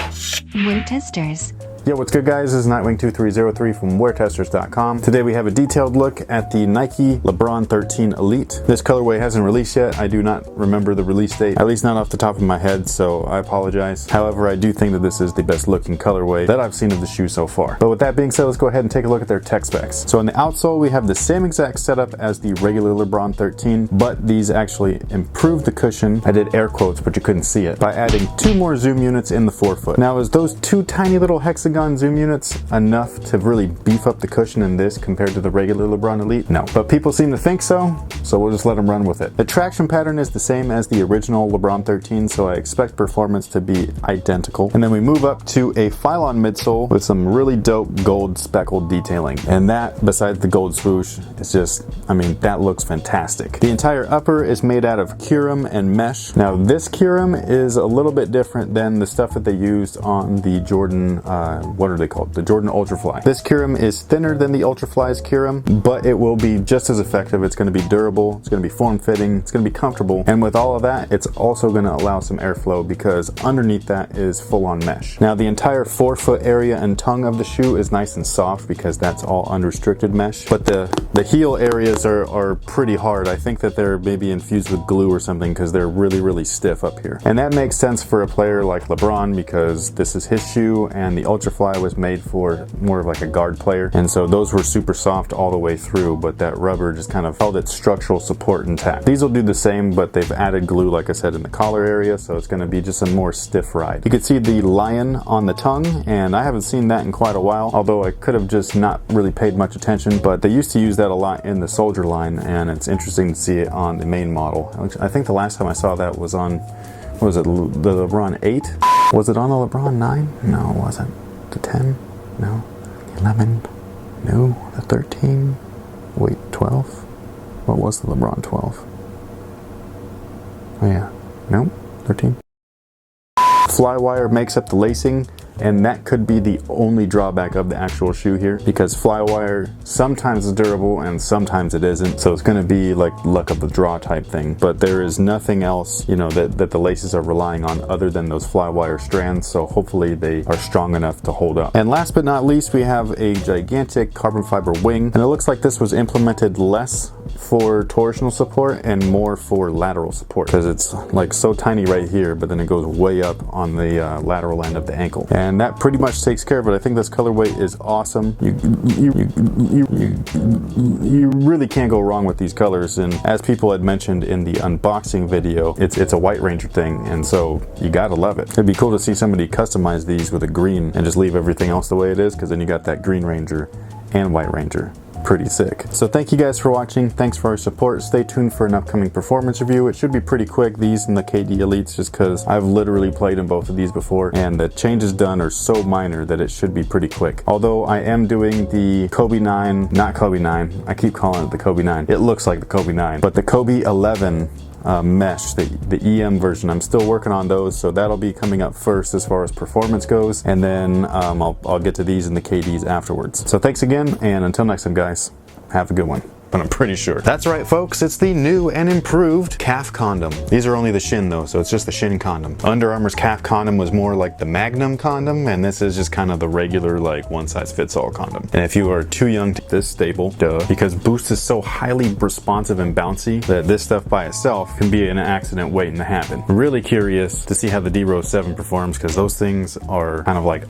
WearTesters. Yo, what's good guys? This is Nightwing2303 from WearTesters.com. Today we have a detailed look at the Nike LeBron 13 Elite. This colorway hasn't released yet. I do not remember the release date, at least not off the top of my head, so I apologize. However, I do think that this is the best looking colorway that I've seen of the shoe so far. But with that being said, let's go ahead and take a look at their tech specs. So in the outsole, we have the same exact setup as the regular LeBron 13, but these actually improved the cushion. I did air quotes, but you couldn't see it, by adding 2 more zoom units in the forefoot. Now, is those 2 tiny little hexagon zoom units enough to really beef up the cushion in this compared to the regular LeBron Elite? No, but people seem to think so we'll just let them run with it. The traction pattern is the same as the original LeBron 13, so I expect performance to be identical. And then we move up to a Phylon midsole with some really dope gold speckled detailing. And that, besides the gold swoosh, is just, I mean, that looks fantastic. The entire upper is made out of curum and mesh. Now this curum is a little bit different than the stuff that they used on the Jordan, what are they called? The Jordan Ultrafly. This curum is thinner than the Ultrafly's curum, but it will be just as effective. It's going to be durable, it's going to be form-fitting, it's going to be comfortable, and with all of that, it's also going to allow some airflow because underneath that is full-on mesh. Now the entire forefoot area and tongue of the shoe is nice and soft because that's all unrestricted mesh, but the heel areas are pretty hard. I think that they're maybe infused with glue or something because they're really stiff up here. And that makes sense for a player like LeBron because this is his shoe and the Ultrafly was made for more of like a guard player, and so those were super soft all the way through, but that rubber just kind of held its structural support intact. These will do the same, but they've added glue, like I said, in the collar area, so it's going to be just a more stiff ride. You can see the lion on the tongue, and I haven't seen that in quite a while, although I could have just not really paid much attention, but they used to use that a lot in the Soldier line, and it's interesting to see it on the main model. I think the last time I saw that was on, what was it, the LeBron 8? Was it on the LeBron 9? No, it wasn't. The 10? No. 11? No. The 13? Wait, 12? What was the LeBron 12? Oh yeah. Nope. 13. Flywire makes up the lacing, and that could be the only drawback of the actual shoe here because flywire sometimes is durable and sometimes it isn't, so it's going to be like luck of the draw type thing, but there is nothing else, you know, that the laces are relying on other than those flywire strands, so hopefully they are strong enough to hold up. And last but not least, we have a gigantic carbon fiber wing, and it looks like this was implemented less for torsional support and more for lateral support because it's like so tiny right here, but then it goes way up on the lateral end of the ankle, and that pretty much takes care of it. I think this colorway is awesome. You really can't go wrong with these colors, and as people had mentioned in the unboxing video, it's a White Ranger thing, and so you gotta love it. It'd be cool to see somebody customize these with a green and just leave everything else the way it is, because then you got that Green Ranger and White Ranger. Pretty sick. So thank you guys for watching. Thanks for your support. Stay tuned for an upcoming performance review. It should be pretty quick, these and the KD Elites, just because I've literally played in both of these before, and the changes done are so minor that it should be pretty quick. Although I am doing the Kobe 9, not Kobe 9, I keep calling it the Kobe 9. It looks like the Kobe 9, but the Kobe 11 mesh, the EM version. I'm still working on those, so that'll be coming up first as far as performance goes, and then I'll get to these and the KDs afterwards. So thanks again, and until next time guys, have a good one. But I'm pretty sure. That's right folks, it's the new and improved calf condom. These are only the shin though, so it's just the shin condom. Under Armour's calf condom was more like the Magnum condom, and this is just kind of the regular like one size fits all condom. And if you are too young to this stable, duh, because Boost is so highly responsive and bouncy that this stuff by itself can be an accident waiting to happen. Really curious to see how the D-Rose 7 performs, because those things are kind of like